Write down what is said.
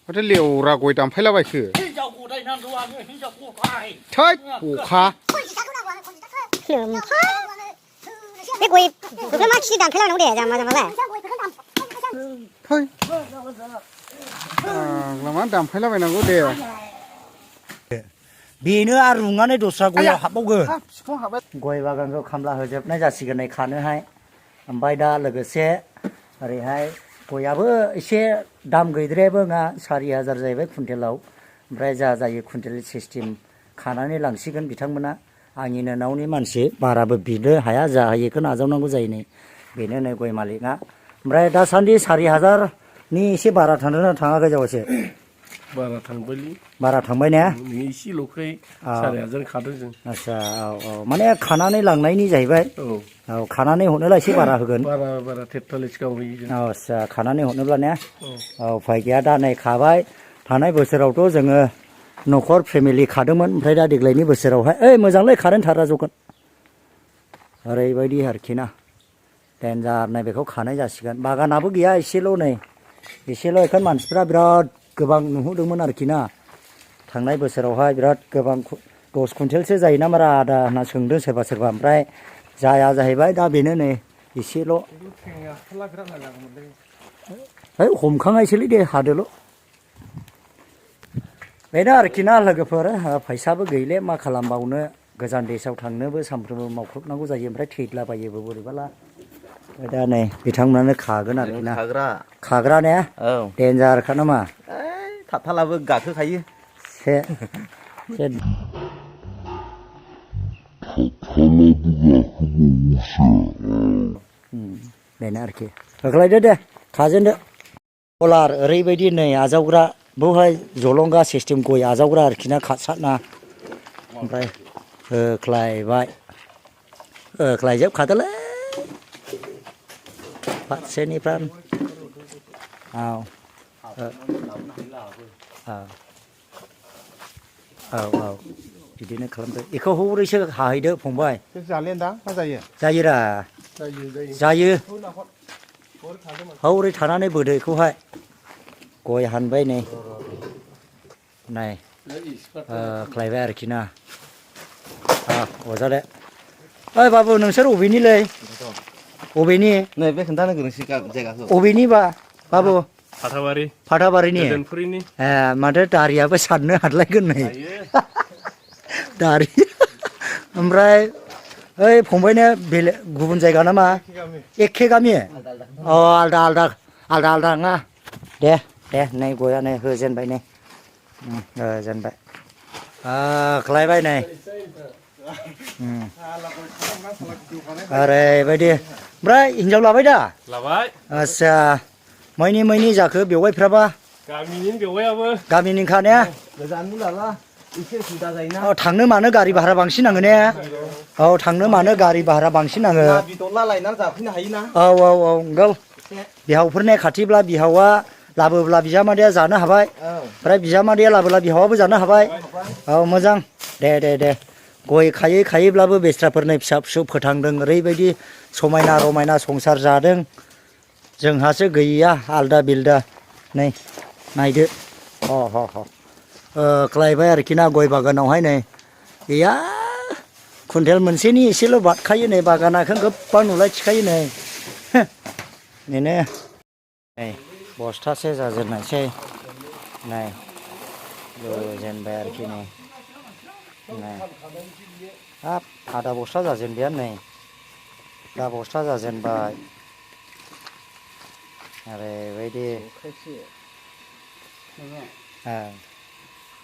माथो लेवरा गय दानफायलाबायखो थै अखा बे गयखौ मा खि दानफायलांनांगौ दे जाम्बा जाम्बालाय थै लामा दानफायलाबायनांगौ दे बेनो आरो रुंनानै दस्रा गयाव हाबबावगोन गय बागानखौ खामला होजोबनाय जासिगोन नै खानोहाय ओमफ्राय दा लोगोसे ओरैहाय गयाबो एसे दाम गैद्रायाबो नङा 4,000 जाहैबाय कुइन्टेलाव ओमफ्राय जा जायो कुइन्टेल सिस्टेम खानानै लांसिगोन बिथांमोना आंनिनो नावनि मानसि बाराबो बिनो हाया जा हायो बेखौ नाजावनांगौ जायो नै बेनो नै गय मालिकआ ओमफ्राय दासान्दि 4,000नि एसे बारा थांदोंना थाङाखै जावैसो बारा थांबायलै बारा थांबाय ने एसेल'खाय 4,000 खादों जों आच्छा औ माने खानानै लांनायनि जाहैबाय औ खानानै हरनोला एसे बारा होगोन बारा 43 गाहाम होयो जों आच्छा खानानै हरनोब्ला ने औ उफाय गैया दा नै खाबाय थांनाय बोसोरावथ' जोङो न'खर फेमिलि खादोंमोन ओमफ्राय दा देग्लायनि बोसोरावहाय ओइ मोजांलै कारेन्ट थारा जगोन ओरैबायदि आरोखि ना देन्जार नै बेखौ खानाय जासिगोन बागानाबो गैया एसेल' नै एसेल' बेखायनो मानसिफ्रा बिराद गोबां नुहुरदोंमोन आरोखि ना थांनाय बोसोरावहाय बिराद गोबां 10 कुइन्टेलसो जायोना मारा आदा होनना सोंदों सोरबा सोरबा ओमफ्राय जाया जाहैबाय दा बेनो नै एसेल' है हमखांनायसोलै दे हादोल' बेनो आरोखि ना लोगोफोर फैसाबो गैले मा खालामबावनो गोजान देशआव थांनोबो सानफ्रोमबो मावख्रुबनांगौ जायो ओमफ्राय थैद्लाबायोबो बोरैबाला दा नै बिथांमोनानो खागोन आरोखि ना खाग्रा ने औ देन्जारखा नामा थाबथालाबो गाखोखायो बेनो आरोखि होख्लायदो दे खाजेनदो कलार ओरैबायदि नै आजावग्रा बेवहाय जलंगा सिस्टेम गय आजावग्रा आरोखि ना खातसाना ओमफ्राय होख्लायबाय होख्लायजोबखादोलै फारसेनिफ्राय औ औ बिदिनो खालामदो बेखौ हरैसो हाहैदो फंबाय जालेन्दा मा जायो जायोरा जायो हौरै थानानै बोदो बेखौहाय गय हानबाय नै खालायबाय आरोखि ना अजादे ओइ बाबु नोंसोर अबेनिलै अबेनि नै बे खोन्थानो गोनांसै जायगाखौ अबेनि बाबु फाथाबारिनि ए माथो दारियाबो साननो हादलायगोन नै दारि ओमफ्राय ओइ फंबायना बेलेग गुबुन जायगा नामा एखे गामि अ आलदा नङा दे नै गया नै होजेनबाय नै होजेनबाय खालायबाय नै ओरैबायदि ओमफ्राय हिनजाव लाबाय दा आच्छा मैनि जाखो बेवाइफ्राबा गामिनिखा ने गोजाननि लाला एसे उसुबिदा जायोना थांनो मानो गारि भारा बांसिन नाङो ने औ थांनो मानो गारि भारा बांसिन नाङो बिदरला लायनानै जाफैनो हायोना औ नंगौ बिहावफोरनि खाथिब्ला बिहावा लाबोब्ला बिजामादैया जानो हाबाय ओमफ्राय बिजामादैया लाबोब्ला बिहावाबो जानो हाबाय औ मोजां दे गय खायैब्लाबो बेस्राफोरनि फिसा फिसौ फोथांदों ओरैबायदि समायना रमायना संसार जादों जोंहासो गैया आलदा बिलदा नै नायदो खालायबाय आरोखि ना गय बागानावहाय नै गैया कुइन्टेल मोनसेनि एसेल' बादखायो नै बागानाखौ गोबां नुलायथिखायो नै बेनो नै बस्थासे जाजेननायसै नै जेनबाय आरोखि नै हाब आधा बस्था जाजेनबायानो नै दा बस्था जाजेनबाय ओरैबायदि